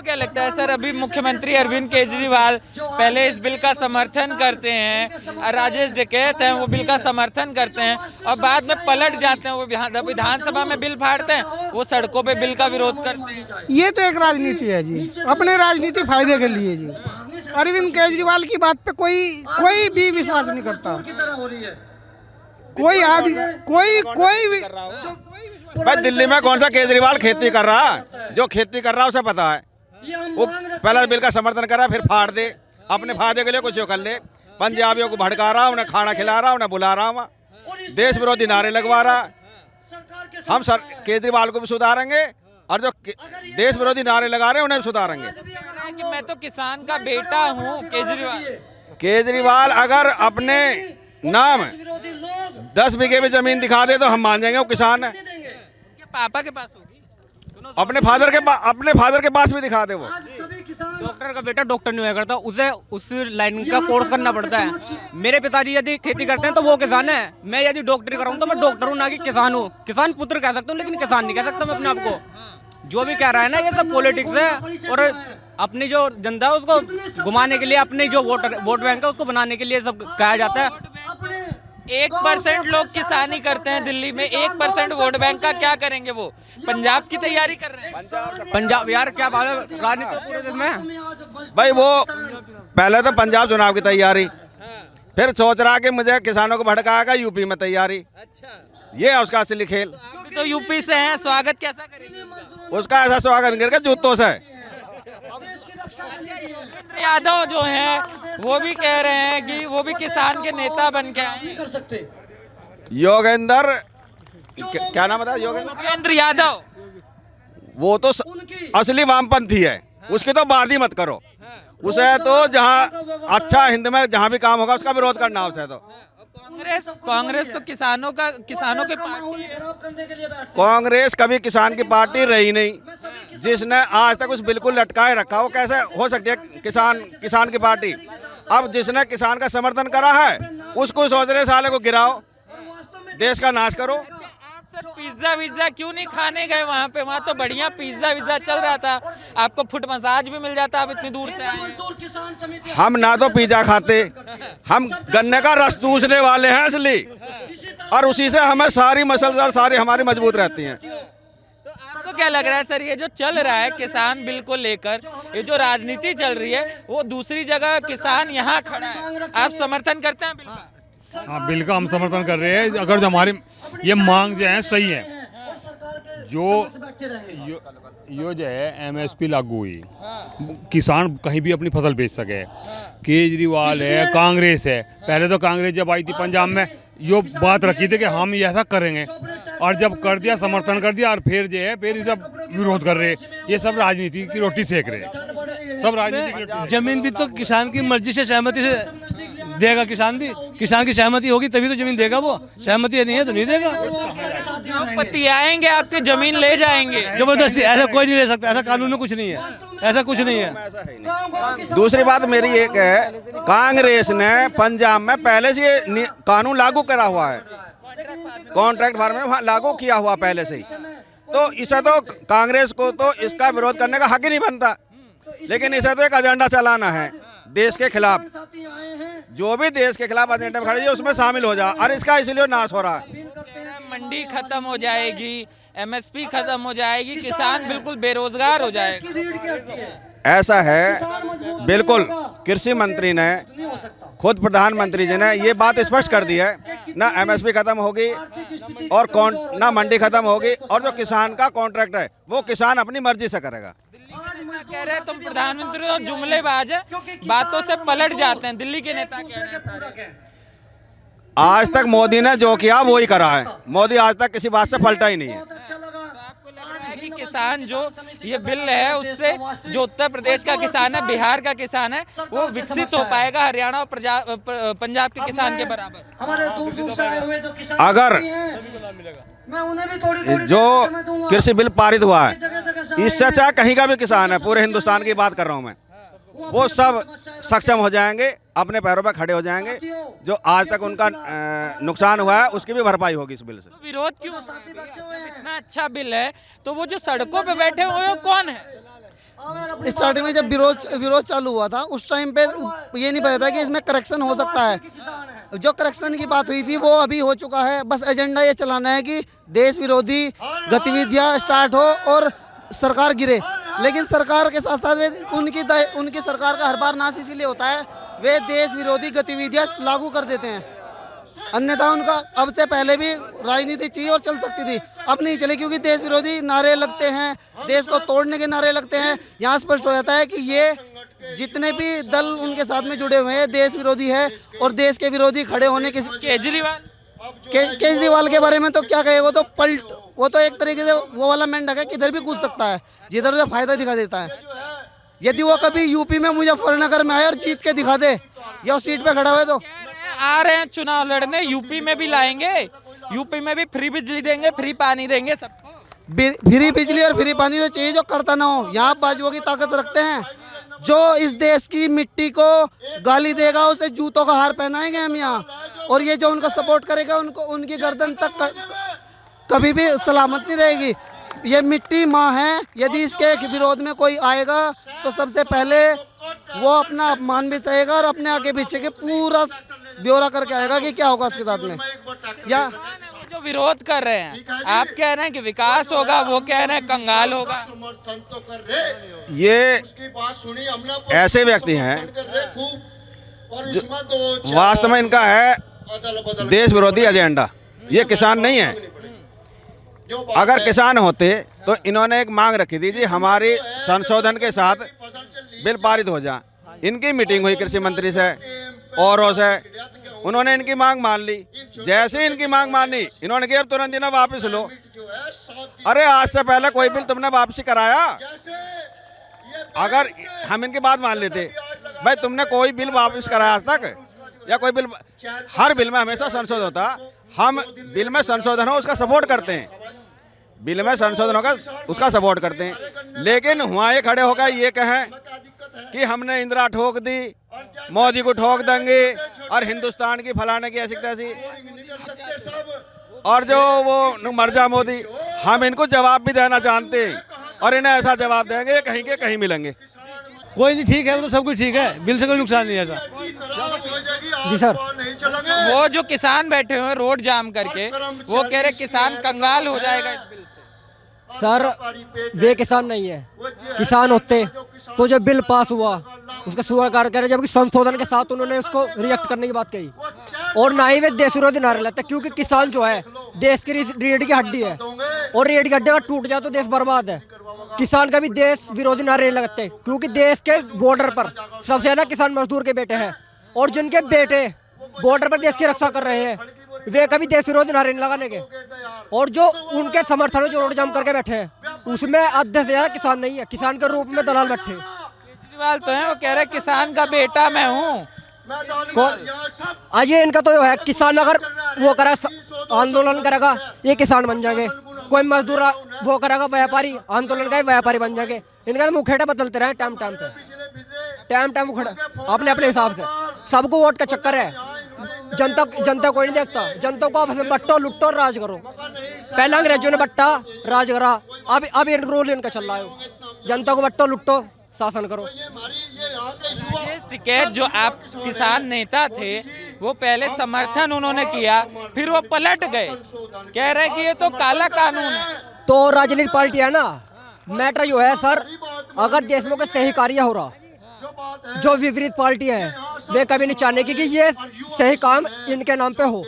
क्या लगता है सर, अभी मुख्यमंत्री अरविंद केजरीवाल पहले इस बिल का समर्थन करते हैं और राजेश टिकैत हैं वो बिल का समर्थन करते हैं और बाद में पलट जाते हैं, वो विधानसभा में बिल फाड़ते हैं, वो सड़कों पे बिल का विरोध करते हैं। ये तो एक राजनीति है जी, अपने राजनीति फायदे के लिए जी। अरविंद केजरीवाल की बात पे कोई भी विश्वास नहीं करता, कोई आदमी कोई भी। भाई दिल्ली में कौन सा केजरीवाल खेती कर रहा है? जो खेती कर रहा है उसे पता है। वो पहला बिल का समर्थन कर रहा है, फिर फाड़ दे, अपने फायदे के लिए कुछ कर ले। पंजाबियों को भड़का रहा, उन्हें खाना खिला रहा, उन्हें बुला रहा, वहाँ देश विरोधी नारे लगवा रहा। हम सर केजरीवाल को भी सुधारेंगे और जो देश विरोधी नारे लगा रहे हैं उन्हें भी सुधारेंगे। कि मैं तो किसान का बेटा हूँ। केजरीवाल अगर अपने नाम 10 बीघे में जमीन दिखा दे तो हम मान जाएंगे वो किसान है। पापा के पास होगी, अपने फादर के पास भी दिखा दे वो। डॉक्टर का बेटा डॉक्टर नहीं होया करता, उसे उस लाइन का कोर्स करना पड़ता है। मेरे पिताजी यदि खेती करते हैं तो वो किसान है, मैं यदि डॉक्टरी कराऊं तो मैं डॉक्टर हूँ ना कि किसान हूँ। किसान पुत्र कह सकता हूँ लेकिन किसान नहीं कह सकता मैं अपने आप को। जो भी कह रहा है ना ये सब पॉलिटिक्स है और अपनी जो जनता है उसको घुमाने के लिए, अपने जो वोट बैंक है उसको बनाने के लिए सब कहा जाता है। 1% लोग किसानी करते हैं दिल्ली में, 1% वोट बैंक का क्या करेंगे? वो पंजाब की तैयारी कर रहे हैं। पंजाब यार क्या बात है, राजनीति पूरे देश में भाई वो पहले तो पंजाब चुनाव की तैयारी, फिर सोच रहा कि मुझे किसानों को भड़काएगा यूपी में तैयारी। अच्छा, ये है उसका असली खेल। तो यूपी से हैं, स्वागत कैसा करेंगे? उसका ऐसा स्वागत करके जूतों से। यादव जो हैं वो भी कह रहे हैं कि वो भी किसान के नेता बन के आए। योगेंद्र क्या नाम बताया? योगेंद्र यादव, वो तो असली वामपंथी है, उसकी तो बात ही मत करो। उसे तो जहाँ अच्छा हिंद में जहाँ भी काम होगा उसका विरोध करना उसे तो। कांग्रेस तो किसानों के पार्टी। कांग्रेस कभी किसान की पार्टी रही नहीं। जिसने आज तक उस बिल्कुल लटकाए रखा वो कैसे हो सकती है किसान की पार्टी? अब जिसने किसान का समर्थन करा है उसको सोच रहे साले को गिराओ, देश का नाश करो। आप सर पिज्जा क्यों नहीं खाने गए वहाँ पे? वहाँ तो बढ़िया पिज्जा चल रहा था, आपको फुट मसाज भी मिल जाता। आप इतनी दूर से आए। हम ना तो पिज्जा खाते, हम गन्ने का रस चूसने वाले हैं असली, और उसी से हमें सारी मसलदार सारी हमारी मजबूत रहती हैं। तो आपको क्या लग रहा है सर, ये जो चल रहा है किसान बिल को लेकर, ये जो राजनीति चल रही है वो दूसरी जगह, किसान यहाँ खड़ा है, आप समर्थन करते हैं बिल का? हाँ, बिल का हम समर्थन कर रहे हैं। अगर जो हमारी ये मांग जो है सही है, जो जो है MSP लागू हुई, किसान कहीं भी अपनी फसल बेच सके। केजरीवाल है, कांग्रेस है, पहले तो कांग्रेस जब आई थी पंजाब में यो बात रखी थी कि हम ऐसा करेंगे, और जब कर दिया समर्थन कर दिया और फिर जो है फिर सब विरोध कर रहे। ये सब राजनीति की रोटी सेक रहे, सब राजनीति। जमीन भी तो किसान की मर्जी से, सहमति से देगा। किसान की सहमति होगी तभी तो जमीन देगा, वो सहमति नहीं है तो नहीं देगा। पति आएंगे आपके जमीन ले जाएंगे जबरदस्ती, ऐसा कोई नहीं ले सकता, ऐसा कानून में कुछ नहीं है, ऐसा कुछ नहीं है। दूसरी बात मेरी एक है, कांग्रेस ने पंजाब में पहले से ये कानून लागू करा हुआ है, कॉन्ट्रैक्ट फार्मिंग में लागू किया हुआ पहले से ही। तो इसे तो कांग्रेस को तो इसका विरोध करने का हक ही नहीं बनता, लेकिन इसे तो एक एजेंडा चलाना है देश के खिलाफ। जो भी देश के खिलाफ एजेंडा में खड़े हैं उसमें शामिल हो जा, और इसका इसलिए नाश हो रहा है। मंडी खत्म हो जाएगी, MSP खत्म हो जाएगी, किसान बिल्कुल बेरोजगार हो जाएगा। ऐसा है बिल्कुल, कृषि मंत्री ने खुद प्रधानमंत्री जी ने ये बात स्पष्ट कर दी है, ना MSP खत्म होगी और ना मंडी खत्म होगी, और जो किसान का कॉन्ट्रैक्ट है वो किसान अपनी मर्जी से करेगा। कह रहे हैं तुम प्रधानमंत्री हो, जुमलेबाज है, बातों से पलट जाते हैं। दिल्ली के नेता कह रहे हैं आज तक मोदी ने जो किया वो ही करा है, मोदी आज तक किसी बात से पलटा ही नहीं है। आपको लग रहा है कि किसान जो ये बिल है उससे जो उत्तर प्रदेश का किसान है, बिहार का किसान है, वो विकसित हो पाएगा हरियाणा और पंजाब के किसान के बराबर? हमारे दूर से आए हुए जो किसान अगर मैं उन्हें भी थोड़ी जो कृषि बिल पारित हुआ है, इससे चाहे कहीं का भी किसान है, पूरे हिंदुस्तान की बात कर रहा हूँ मैं, वो सब सक्षम हो जाएंगे, अपने पैरों पर खड़े हो जाएंगे। जो आज तक उनका नुकसान हुआ है उसकी भी भरपाई होगी इस बिल से। तो विरोध क्यों? इतना अच्छा बिल है तो वो जो सड़कों पे बैठे हुए वो कौन है? स्टार्टिंग में जब विरोध चालू हुआ था उस टाइम पे ये नहीं पता था कि इसमें करेक्शन हो सकता है। जो करेक्शन की बात हुई थी वो अभी हो चुका है। बस एजेंडा ये चलाना है कि देश विरोधी गतिविधियां स्टार्ट हो और सरकार गिरे। लेकिन सरकार के साथ साथ वे उनकी सरकार का हर बार नाश इसीलिए होता है, वे देश विरोधी गतिविधियां लागू कर देते हैं। अन्यथा उनका अब से पहले भी राजनीति चाहिए और चल सकती थी, अब नहीं चले क्योंकि देश विरोधी नारे लगते हैं, देश को तोड़ने के नारे लगते हैं। यहाँ स्पष्ट हो जाता है कि ये जितने भी दल उनके साथ में जुड़े हुए हैं देश विरोधी है और देश के विरोधी खड़े होने के। केजरीवाल के बारे में तो क्या कहे, वो तो एक तरीके से वो वाला मेंढक है, किधर भी कूद सकता है, जिधर उसे फायदा दिखा देता है। यदि वो कभी यूपी में मुजफ्फरनगर में आए और जीत के दिखा दे या उस सीट पे खड़ा हुआ तो आ रहे हैं चुनाव लड़ने, यूपी में भी लाएंगे, यूपी में भी फ्री बिजली देंगे, फ्री पानी देंगे सबको। फ्री बिजली और फ्री पानी तो चाहिए जो करता ना हो। यहाँ बाजुओं की ताकत रखते हैं, जो इस देश की मिट्टी को गाली देगा उसे जूतों का हार पहनाएंगे हम यहाँ। और ये जो उनको सपोर्ट करेगा उनको उनकी गर्दन तक कभी भी सलामत नहीं रहेगी। ये मिट्टी माँ है, यदि इसके विरोध में कोई आएगा तो सबसे पहले वो अपना अपमान भी सहेगा और अपने आगे पीछे के पूरा ब्यौरा करके आएगा कि क्या होगा उसके साथ में। या जो विरोध कर रहे हैं, आप कह रहे हैं कि विकास होगा, वो कह रहे हैं कंगाल होगा। ये ऐसे व्यक्ति हैं वास्तव में इनका है देश विरोधी एजेंडा। ये किसान नहीं है। अगर किसान होते तो इन्होंने एक मांग रखी थी जी हमारी संशोधन के साथ बिल पारित हो जाए। इनकी मीटिंग हुई कृषि मंत्री से औरों से, उन्होंने इनकी मांग मान ली। जैसे ही इनकी मांग मानी इन्होंने कहा अब तुरंत इन्हें वापस लो। अरे आज से पहले कोई बिल तुमने वापसी कराया? अगर हम इनकी बात मान लेते, भाई तुमने कोई बिल वापस कराया आज तक, या कोई बिल? हर बिल में हमेशा संशोधन होता। हम बिल में संशोधन हो उसका सपोर्ट करते हैं, बिल में संशोधन होगा उसका सपोर्ट करते हैं। लेकिन वहाँ ये खड़े होकर ये कहें कि हमने इंदिरा ठोक दी, मोदी को ठोक देंगे और हिंदुस्तान की फलाने की ऐसी तैसी, और जो वो मर जा मोदी, हम इनको जवाब भी देना जानते हैं और इन्हें ऐसा जवाब देंगे कहीं के कहीं मिलेंगे। कोई नहीं, ठीक है, वो तो सब कुछ ठीक है, बिल से कोई नुकसान नहीं है ऐसा। जी सर, वो जो किसान बैठे हुए हैं रोड जाम करके, वो कह रहे किसान कंगाल हो जाएगा इस बिल से। सर वे किसान नहीं है, किसान होते तो जब बिल पास हुआ उसका स्वीकार करे, जबकि संशोधन के साथ उन्होंने उसको रिजेक्ट करने की बात कही। और ना ही वे देश विरोधी नारे लगते, क्योंकि किसान जो है देश की रीढ़ की हड्डी है और रीढ़ की हड्डी अगर टूट जाए तो देश बर्बाद है। किसान का भी देश विरोधी नारे लगते, क्योंकि देश के बॉर्डर पर सबसे ज्यादा किसान मजदूर के बेटे हैं और जिनके बेटे बॉर्डर पर देश की रक्षा कर रहे हैं वे कभी देश विरोधी नारे नहीं लगाने के। और जो उनके समर्थन में जो रोड जाम करके बैठे हैं उसमें आधे से ज्यादा किसान नहीं है, किसान के रूप में दलाल बैठे। केजरीवाल तो है, वो कह रहे किसान का बेटा मैं हूँ। आज ये इनका तो है, किसान अगर वो करा आंदोलन करेगा ये किसान बन जाएंगे, कोई मजदूर वो करेगा व्यापारी आंदोलन का व्यापारी बन जाएंगे। इनका तो मुखेड़ा बदलते रहे टाइम टाइम मुखेड़ा अपने अपने हिसाब से। सबको वोट का चक्कर है, जनता कोई नहीं देखता। जनता को आपस में बट्टो लुट्टो और राज करो। पहले अंग्रेजों ने बट्टा राज करा, अब ये रूल इनका चल रहा है, जनता को बट्टो लुट्टो शासन करो। टिकैत जो आप किसान नेता थे वो पहले समर्थन उन्होंने किया, फिर वो पलट गए, कह रहे कि ये तो काला कानून है। तो राजनीतिक पार्टी है ना, मैटर जो है सर, अगर देश में कोई सही कार्य हो रहा, जो विपरीत पार्टी है वे कभी नहीं चाहने कि ये सही काम इनके नाम पे हो।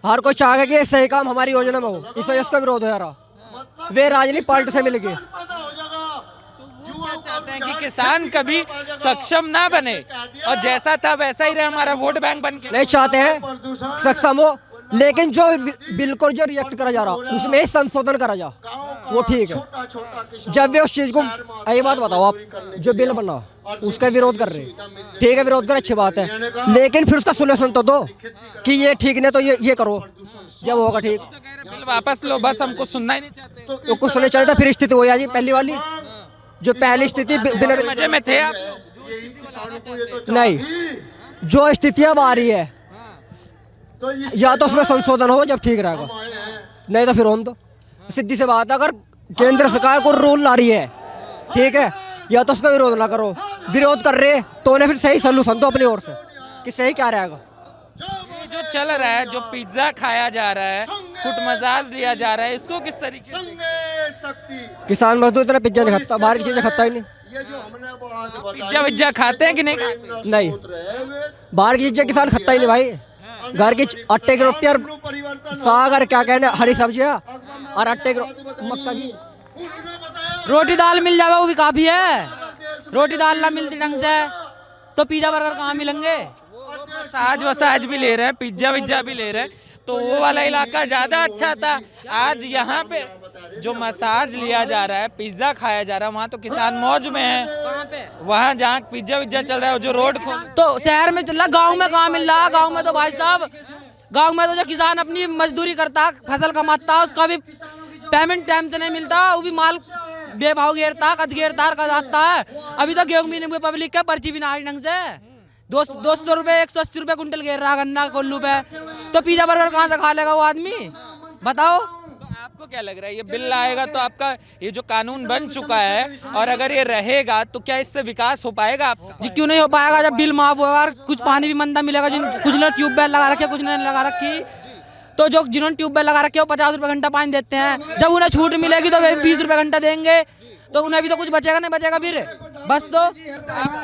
हर कोई चाहेगा कि ये सही काम हमारी योजना में हो, इस वजह से विरोध हो रहा। वे राजनीतिक पार्टी से मिलेंगे। चाहते हैं कि किसान कभी सक्षम ना बने और जैसा था वैसा ही रहे, हमारा वोट बैंक बन के। नहीं चाहते हैं सक्षम हो, लेकिन जो बिल्कुल जो रिजेक्ट करा जा रहा उसमें ही संशोधन करा जा, वो ठीक है। जब वे उस चीज को, यही बात बताओ, आप जो बिल बना उसका विरोध कर रहे, ठीक है, विरोध कर अच्छी बात है, लेकिन फिर उसका सोल्यूशन तो दो कि ये ठीक नहीं तो ये करो, जब होगा ठीक। बिल वापस लो, बस हमको सुनना ही नहीं चाहते। तो कुछ सुनना चाहिए, फिर स्थिति हो जाएगी पहली वाली, जो पहली स्थिति बिना मजे में थे आप। नहीं, जो स्थिति अब आ रही है या तो उसमें संशोधन हो जब ठीक रहेगा, नहीं तो फिर हम तो सीधी सी बात है, अगर केंद्र सरकार को रूल ला रही है ठीक है, या तो उसका विरोध ना करो, विरोध कर रहे तो उन्हें फिर सही सोल्यूशन दो अपनी ओर से कि सही क्या रहेगा। ये जो चल रहा है, जो पिज्जा खाया जा रहा है, फुट मसाज लिया जा रहा है, इसको किस तरीके से? किसान मजदूर इतना पिज्जा नहीं खाता, बाहर की चीजें खाता ही नहीं। पिज्जा विज्जा खाते हैं कि नहीं खाते? नहीं, बाहर की चीजें किसान खाता ही नहीं भाई। घर की आटे की रोटी और साग और क्या कहने हरी सब्जियां और आटे की मक्का की रोटी दाल मिल जाएगा वो भी काफी है। रोटी दाल ना मिलती ढंग से तो पिज्जा बर्गर कहाँ मिलेंगे। मसाज वसाज भी ले रहे हैं, पिज्जा विज्जा भी ले रहे हैं, तो वो वाला इलाका ज्यादा अच्छा था। आज यहाँ पे जो मसाज लिया जा रहा है, पिज्जा खाया जा रहा है, वहाँ तो किसान मौज में है। कहाँ पे? वहाँ जहाँ पिज्जा विज्जा चल रहा है, जो रोड तो शहर में चल रहा, गाँव में कहाँ मिल रहा। गाँव में तो भाई साहब, गाँव में तो जो किसान अपनी मजदूरी करता, फसल कमाता, उसका भी पेमेंट टाइम से नहीं मिलता, वो भी माल बेभाव घेरता, कद घेरता, कद आता है। अभी तक गेहूँ भी नहीं हुए पब्लिक का, पर्ची भी ना आई ढंग से। 200 रुपये 180 रुपये कुंटल घेर रहा गन्ना कोल्लू पे, तो पिज्जा बर्गर कहाँ से खा लेगा वो आदमी, बताओ। आपको क्या लग रहा है, ये बिल आएगा तो आपका ये जो कानून बन चुका है, और अगर ये रहेगा तो क्या इससे विकास हो पाएगा आपका? जी क्यों नहीं हो पाएगा, जब बिल माफ होगा और कुछ पानी भी मंदा मिलेगा। कुछ ने ट्यूबवेल लगा रखे, कुछ ने लगा रखी, तो जो जिन्होंने ट्यूबवेल लगा रखे वो 50 रुपये घंटा पानी देते हैं। जब उन्हें छूट मिलेगी तो वे 20 रुपये घंटा देंगे, तो उन्हें भी तो कुछ बचेगा नहीं बचेगा फिर बस। तो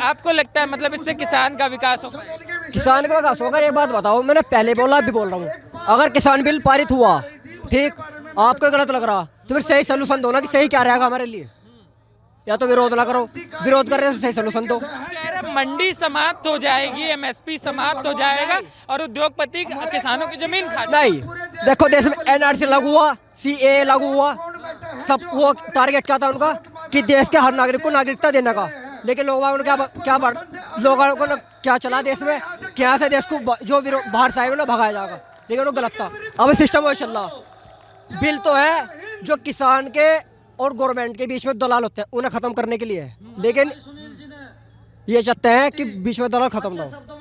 आपको लगता है मतलब इससे किसान का विकास हो पाएगा? किसान का विकास होगा। एक बात बताओ, मैंने पहले बोला अभी बोल रहा हूँ, अगर किसान बिल पारित हुआ, ठीक, आपको गलत लग रहा तो फिर सही सोल्यूशन दो ना कि सही क्या रहेगा हमारे लिए। या तो विरोध ना करो, विरोध कर रहे हैं सही सोल्यूशन दो। मंडी समाप्त हो जाएगी, एमएसपी समाप्त हो जाएगा और उद्योगपति किसानों की जमीन खा नहीं, देखो देश में एनआरसी लागू हुआ, सीए लागू हुआ, सब वो टारगेट क्या था उनका कि देश के हर नागरिक को नागरिकता देने का। लेकिन लोगों ने लोगों को क्या चला देश में, क्या से देश को जो बाहर से आए ना भगाया जाएगा, लेकिन वो गलत था। अब सिस्टम वो चल रहा, बिल तो है जो किसान के और गवर्नमेंट के बीच में दलाल होते हैं उन्हें खत्म करने के लिए है, लेकिन ये चाहते हैं कि बीच में दलाल खत्म ना हो।